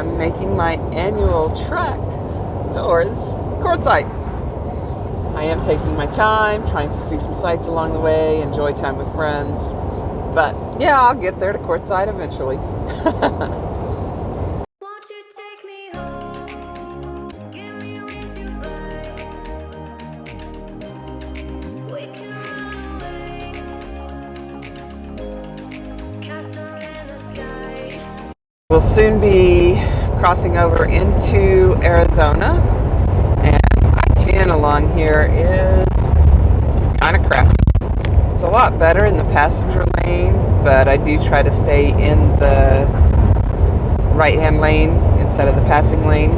am making my annual trek towards Quartzsite. I am taking my time, trying to see some sights along the way, enjoy time with friends. But yeah, I'll get there to Quartzsite eventually. We'll soon be crossing over into Arizona, and I-10 along here is kind of crappy. It's a lot better in the passenger lane, but I do try to stay in the right-hand lane instead of the passing lane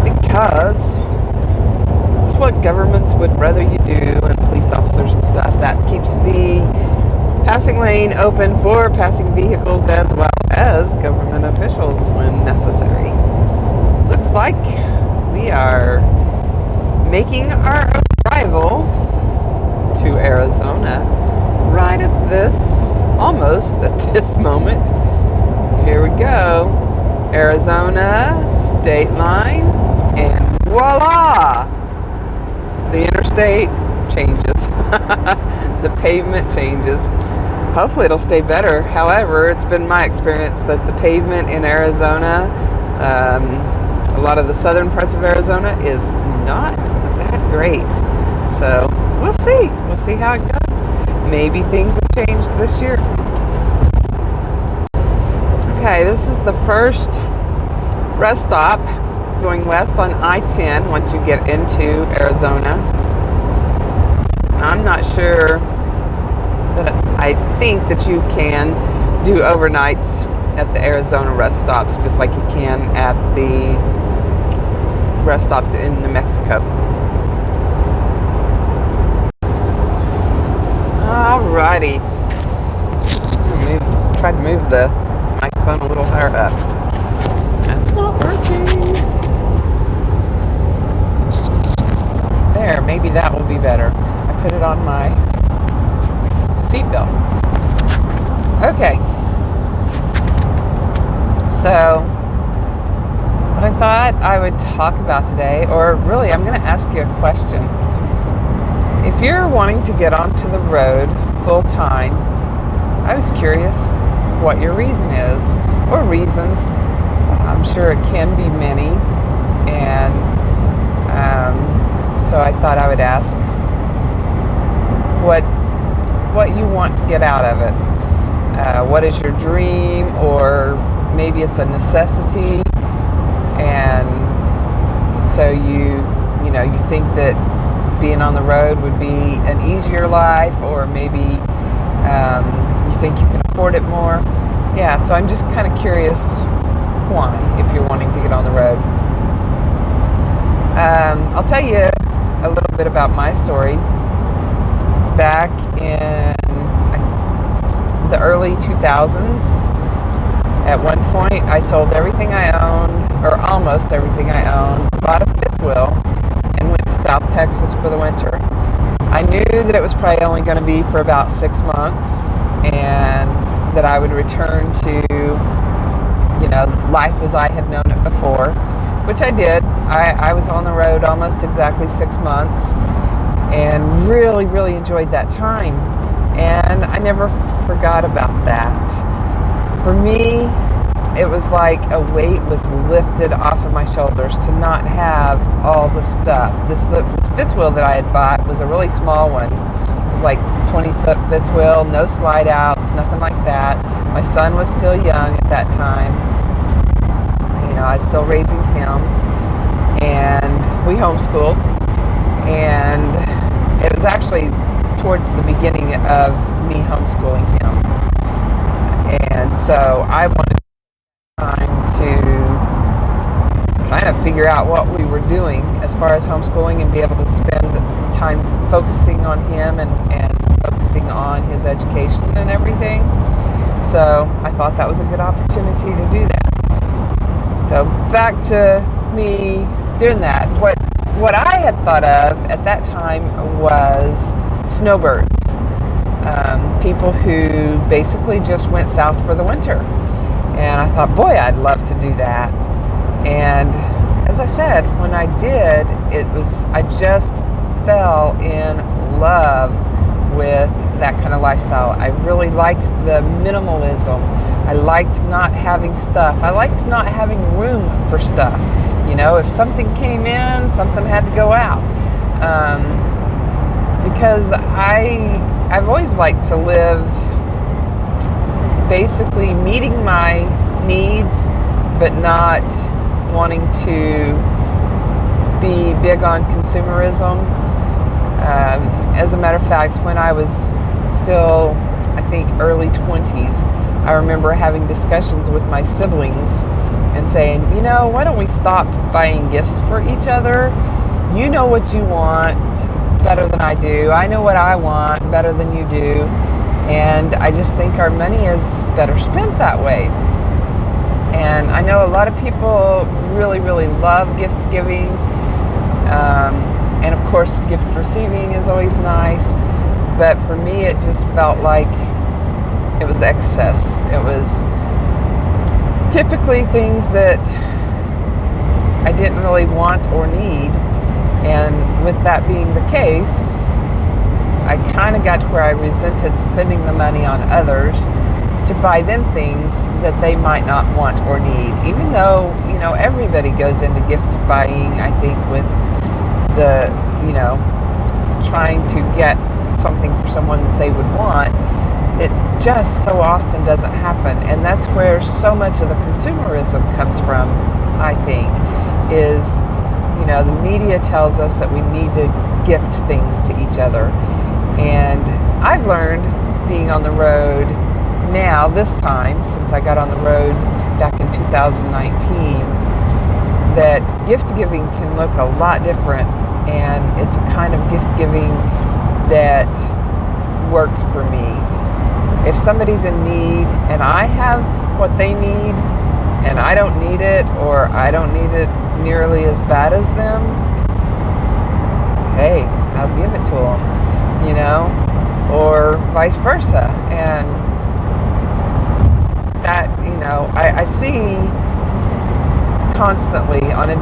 because that's what governments would rather you do, and police officers and stuff. That keeps the passing lane open for passing vehicles as well as government officials when necessary. Looks like we are making our arrival to Arizona almost at this moment. Here we go. Arizona state line, and voila! The interstate changes. The pavement changes. Hopefully it'll stay better. However, it's been my experience that the pavement in Arizona, a lot of the southern parts of Arizona, is not that great. So we'll see. We'll see how it goes. Maybe things have changed this year. Okay, this is the first rest stop going west on I-10 once you get into Arizona. I'm not sure, but I think that you can do overnights at the Arizona rest stops just like you can at the rest stops in New Mexico. Alrighty. Try to move the microphone a little higher up. That's not working. There, maybe that will be better. I put it on my seatbelt. Okay. So, what I thought I would talk about today, or really I'm going to ask you a question. If you're wanting to get onto the road full time, I was curious what your reason is, or reasons. I'm sure it can be many, and so I thought I would ask what you want to get out of it. What is your dream, or maybe it's a necessity, and so you think that being on the road would be an easier life, or maybe you think you can afford it more. Yeah, so I'm just kind of curious why, if you're wanting to get on the road. I'll tell you a little bit about my story. Back in the early 2000s, at one point I sold everything I owned, or almost everything I owned, bought a fifth wheel, and went to South Texas for the winter. I knew that it was probably only going to be for about 6 months, and that I would return to, life as I had known it before, which I did. I was on the road almost exactly 6 months, and really, really enjoyed that time. And I never forgot about that. For me, it was like a weight was lifted off of my shoulders to not have all the stuff. This fifth wheel that I had bought was a really small one. It was like 20-foot fifth wheel, no slide outs, nothing like that. My son was still young at that time. I was still raising him, and we homeschooled. And it was actually towards the beginning of me homeschooling him. And so I wanted time to kind of figure out what we were doing as far as homeschooling, and be able to spend time focusing on him and focusing on his education and everything. So I thought that was a good opportunity to do that. So back to me doing that. What I had thought of at that time was snowbirds. People who basically just went south for the winter. And I thought, boy, I'd love to do that. And as I said, when I did, I just fell in love with that kind of lifestyle. I really liked the minimalism. I liked not having stuff. I liked not having room for stuff. If something came in, something had to go out. Because I've always liked to live basically meeting my needs, but not wanting to be big on consumerism. As a matter of fact, when I was still, I think, early 20s, I remember having discussions with my siblings and saying, why don't we stop buying gifts for each other? You know what you want better than I do. I know what I want better than you do. And I just think our money is better spent that way. And I know a lot of people really, really love gift giving. And of course, gift receiving is always nice. But for me, it just felt like it was excess. It was typically things that I didn't really want or need. And with that being the case, I kind of got to where I resented spending the money on others to buy them things that they might not want or need. Even though, everybody goes into gift buying, I think, with the, trying to get something for someone that they would want. It just so often doesn't happen. And that's where so much of the consumerism comes from, I think, is, the media tells us that we need to gift things to each other. And I've learned, being on the road now, this time, since I got on the road back in 2019, that gift giving can look a lot different. And it's a kind of gift giving that works for me. If somebody's in need and I have what they need and I don't need it, or I don't need it nearly as bad as them, hey, I'll give it to them, or vice versa. And that, I see constantly on a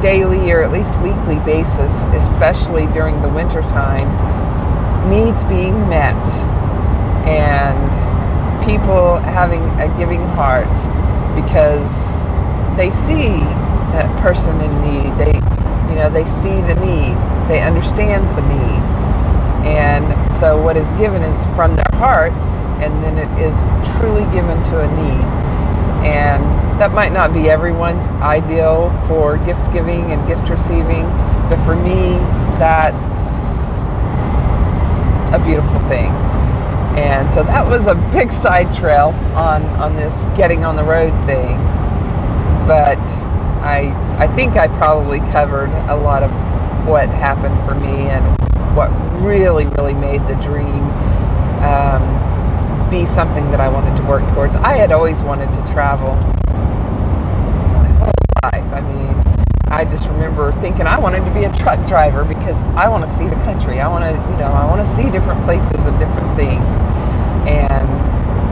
daily or at least weekly basis, especially during the winter time, needs being met and people having a giving heart because they see that person in need. They see the need. They understand the need. And so what is given is from their hearts, and then it is truly given to a need. And that might not be everyone's ideal for gift giving and gift receiving, but for me, that's a beautiful thing. And so that was a big side trail on this getting on the road thing. But I think I probably covered a lot of what happened for me and what really, really made the dream be something that I wanted to work towards. I had always wanted to travel my whole life. I mean, I just remember thinking I wanted to be a truck driver because I want to see the country. I want to see different places and different things. And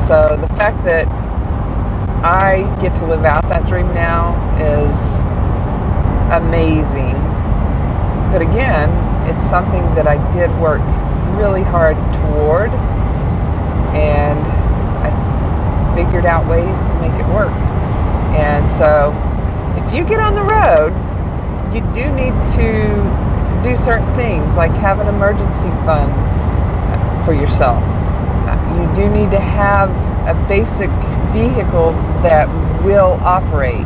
so the fact that I get to live out that dream now is amazing. But again, it's something that I did work really hard toward, and I figured out ways to make it work. And so if you get on the road, you do need to do certain things, like have an emergency fund for yourself. You do need to have a basic vehicle that will operate.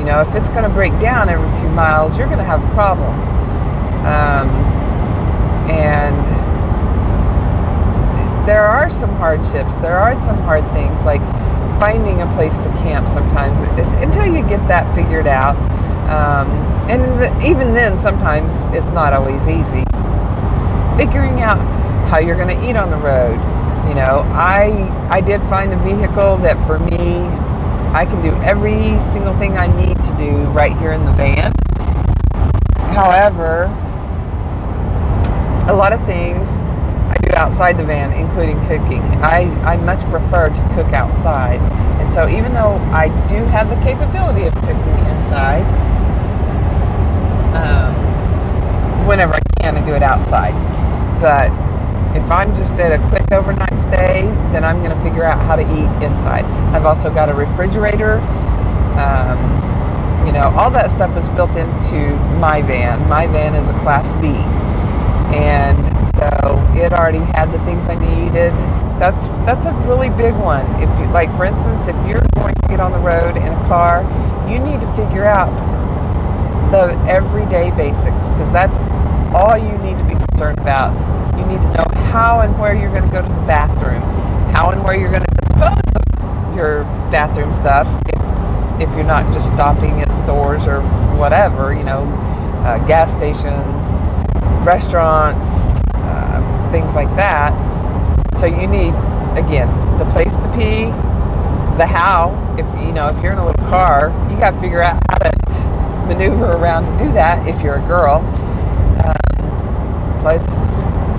If it's going to break down every few miles, you're going to have a problem. And there are some hardships. There are some hard things, like finding a place to camp sometimes. Until you get that figured out. And even then, sometimes it's not always easy. Figuring out how you're going to eat on the road. I did find a vehicle that for me, I can do every single thing I need to do right here in the van. However, a lot of things I do outside the van, including cooking. I much prefer to cook outside. And so even though I do have the capability of cooking inside, whenever I can, I do it outside. But if I'm just at a quick overnight stay, then I'm going to figure out how to eat inside. I've also got a refrigerator. All that stuff is built into my van. My van is a Class B. And so it already had the things I needed. That's a really big one. If you, like, for instance, if you're going to get on the road in a car, you need to figure out the everyday basics, because that's all you need to be concerned about. You need to know how and where you're going to go to the bathroom, how and where you're going to dispose of your bathroom stuff if you're not just stopping at stores or whatever, gas stations, restaurants, things like that. So you need, again, the place to pee, the how. If you're in a little car, you got to figure out how to maneuver around to do that if you're a girl. Plus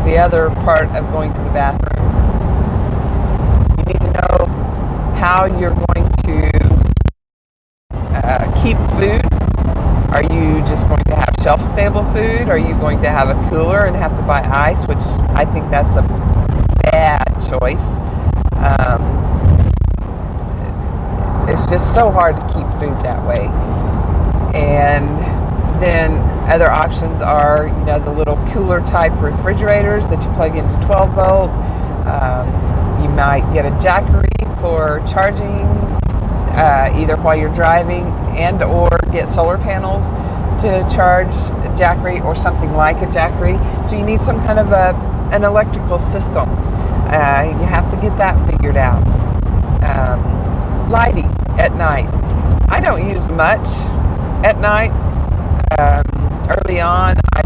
the other part of going to the bathroom. You need to know how you're going to keep food. Are you just going to have shelf-stable food? Are you going to have a cooler and have to buy ice, which I think that's a bad choice. It's just so hard to keep food that way. And then other options are, the little cooler type refrigerators that you plug into 12 volt. You might get a Jackery for charging, either while you're driving, and or get solar panels to charge a Jackery or something like a Jackery. So you need some kind of an electrical system. You have to get that figured out. Lighting at night. I don't use much at night. Early on, I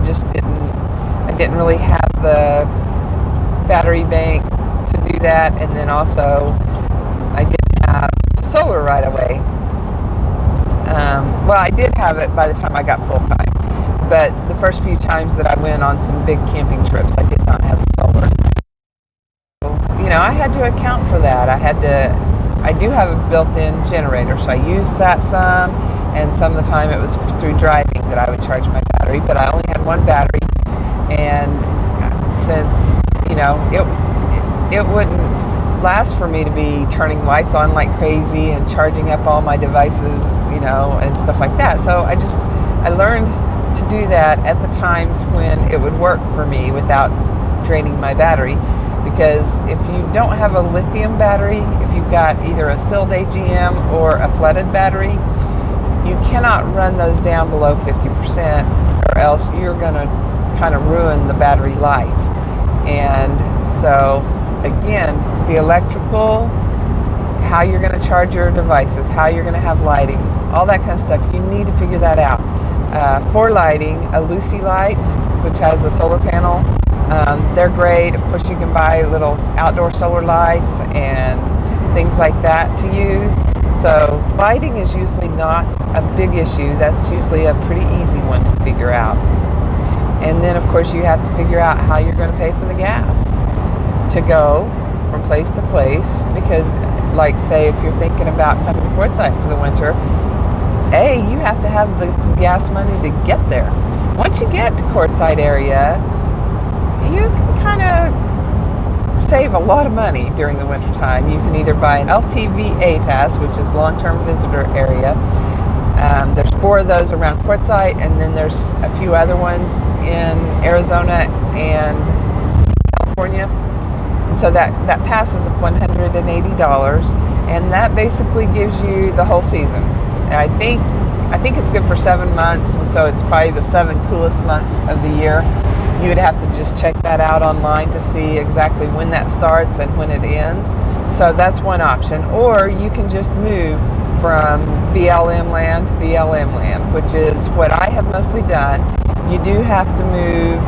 didn't really have the battery bank to do that, and then also I didn't have solar right away. Well, I did have it by the time I got full-time, but the first few times that I went on some big camping trips, I did not have the solar. I had to account for that. I do have a built-in generator, so I used that some, and some of the time it was through driving that I would charge my battery, but I only had one battery, and since, it wouldn't last for me to be turning lights on like crazy and charging up all my devices, and stuff like that. So I learned to do that at the times when it would work for me without draining my battery. Because if you don't have a lithium battery, if you've got either a sealed AGM or a flooded battery, you cannot run those down below 50%, or else you're going to kind of ruin the battery life. And so, again, the electrical, how you're going to charge your devices, how you're going to have lighting, all that kind of stuff, you need to figure that out. For lighting, a Lucy light, which has a solar panel, they're great. Of course, you can buy little outdoor solar lights and things like that to use. So lighting is usually not a big issue. That's usually a pretty easy one to figure out. And then, of course, you have to figure out how you're going to pay for the gas to go from place to place. Because, like, say, if you're thinking about coming to Quartzsite for the winter, you have to have the gas money to get there. Once you get to Quartzsite area, you can kind of save a lot of money during the winter time. You can either buy an LTVA pass, which is long-term visitor area. There's 4 of those around Quartzsite, and then there's a few other ones in Arizona and California. And so that pass is $180, and that basically gives you the whole season. I think it's good for 7 months, and so it's probably the 7 coolest months of the year. You would have to just check that out online to see exactly when that starts and when it ends. So that's one option. Or you can just move from BLM land to BLM land, which is what I have mostly done. You do have to move,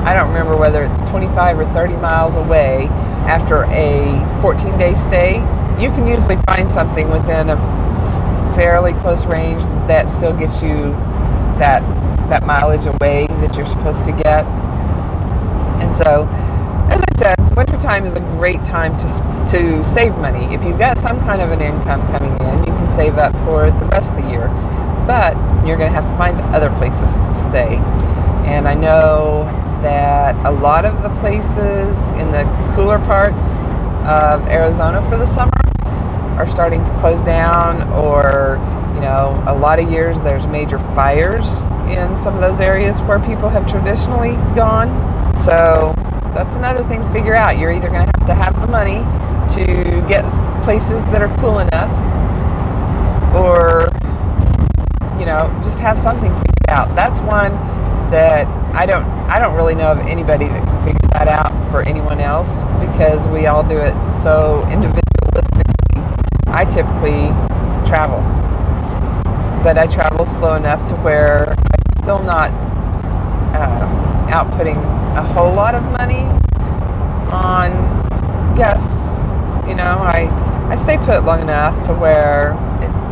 I don't remember whether it's 25 or 30 miles away after a 14-day stay. You can usually find something within a fairly close range that still gets you that mileage away that you're supposed to get. And so wintertime is a great time to save money. If you've got some kind of an income coming in, you can save up for the rest of the year. But you're going to have to find other places to stay. And I know that a lot of the places in the cooler parts of Arizona for the summer are starting to close down, or a lot of years there's major fires in some of those areas where people have traditionally gone. So that's another thing to figure out. You're either going to have the money to get places that are cool enough, or just have something figured out. That's one that I don't really know of anybody that can figure that out for anyone else, because we all do it so individualistically. I typically travel, but I travel slow enough to where I'm still not outputting a whole lot of money on gas. I stay put long enough to where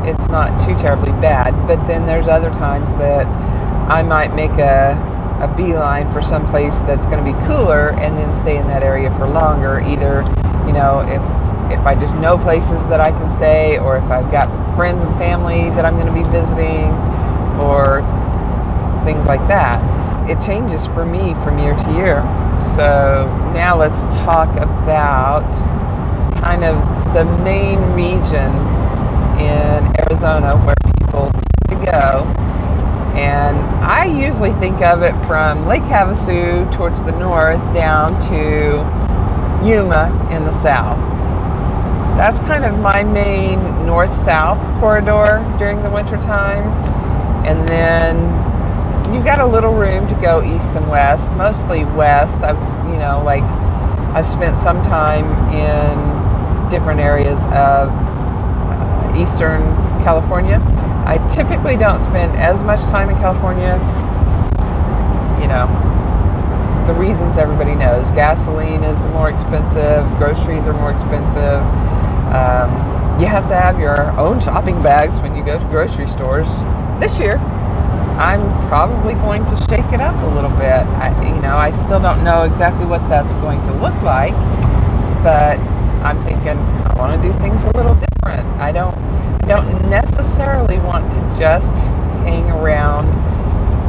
it's not too terribly bad, but then there's other times that I might make a beeline for some place that's going to be cooler and then stay in that area for longer. Either, if I just know places that I can stay, or if I've got friends and family that I'm going to be visiting, or things like that. It changes for me from year to year. So now let's talk about kind of the main region in Arizona where people tend to go. And I usually think of it from Lake Havasu towards the north down to Yuma in the south. That's kind of my main north-south corridor during the winter time. And then you've got a little room to go east and west, mostly west. I've spent some time in different areas of Eastern California. I typically don't spend as much time in California. The reasons everybody knows. Gasoline is more expensive. Groceries are more expensive. You have to have your own shopping bags when you go to grocery stores. This year, I'm probably going to shake it up a little bit. I still don't know exactly what that's going to look like, but I'm thinking I want to do things a little different. I don't necessarily want to just hang around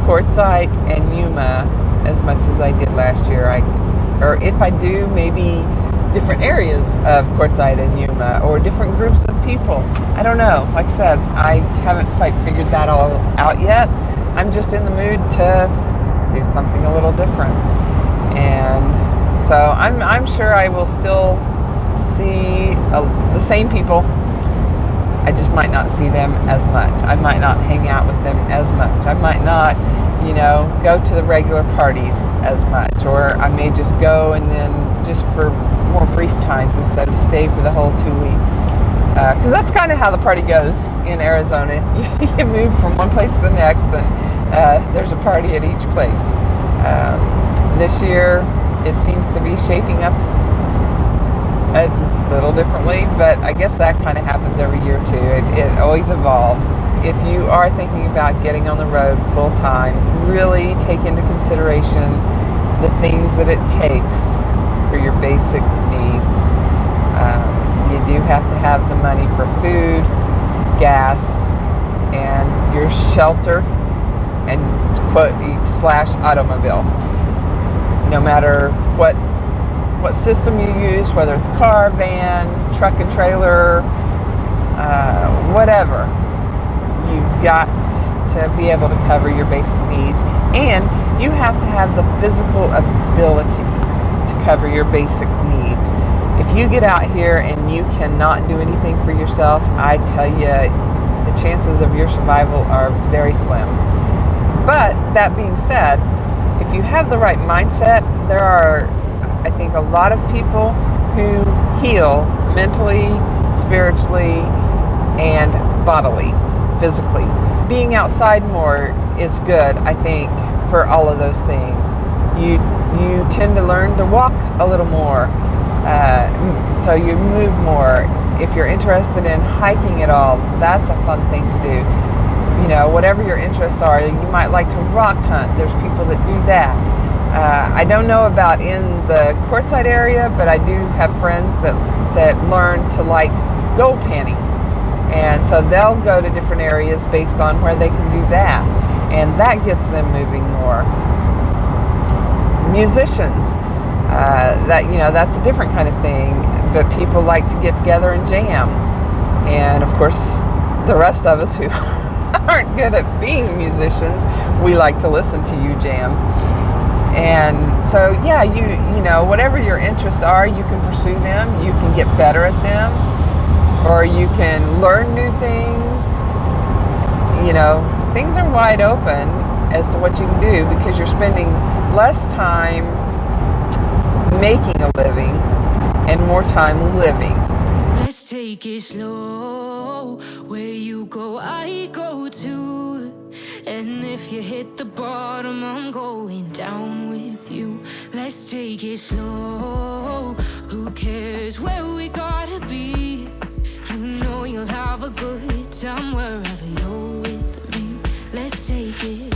Quartzsite and Yuma as much as I did last year. Or if I do, maybe different areas of Quartzsite and Yuma, or different groups of people. I don't know. Like I said, I haven't quite figured that all out yet. I'm just in the mood to do something a little different. And so I'm sure I will still see the same people. I just might not see them as much. I might not hang out with them as much. I might not, go to the regular parties as much. Or I may just go and then just for more brief times instead of stay for the whole 2 weeks. Because that's kind of how the party goes in Arizona. You move from one place to the next, and there's a party at each place. This year, it seems to be shaping up a little differently, but I guess that kind of happens every year too. It always evolves. If you are thinking about getting on the road full time, really take into consideration the things that it takes for your basic needs. You do have to have the money for food, gas, and your shelter and /automobile. No matter what system you use, whether it's car, van, truck and trailer, whatever, you've got to be able to cover your basic needs, and you have to have the physical ability to cover your basic needs. If you get out here and you cannot do anything for yourself, I tell you, the chances of your survival are very slim. But that being said, if you have the right mindset, there are, I think, a lot of people who heal mentally, spiritually, and bodily, physically. Being outside more is good, I think, for all of those things. You tend to learn to walk a little more, so you move more. If you're interested in hiking at all, that's a fun thing to do. Whatever your interests are, you might like to rock hunt. There's people that do that. I don't know about in the Quartzsite area, but I do have friends that learn to like gold panning. And so they'll go to different areas based on where they can do that. And that gets them moving more. Musicians, that's a different kind of thing, but people like to get together and jam. And of course, the rest of us who aren't good at being musicians, we like to listen to you jam. And so, yeah, you know, whatever your interests are, you can pursue them, you can get better at them, or you can learn new things. You know, things are wide open as to what you can do because you're spending less time making a living and more time living. Let's take it slow. Where you go, I go too. And if you hit the bottom, I'm going down with you. Let's take it slow. Who cares where we gotta be? You know you'll have a good time wherever you're with me. Let's take it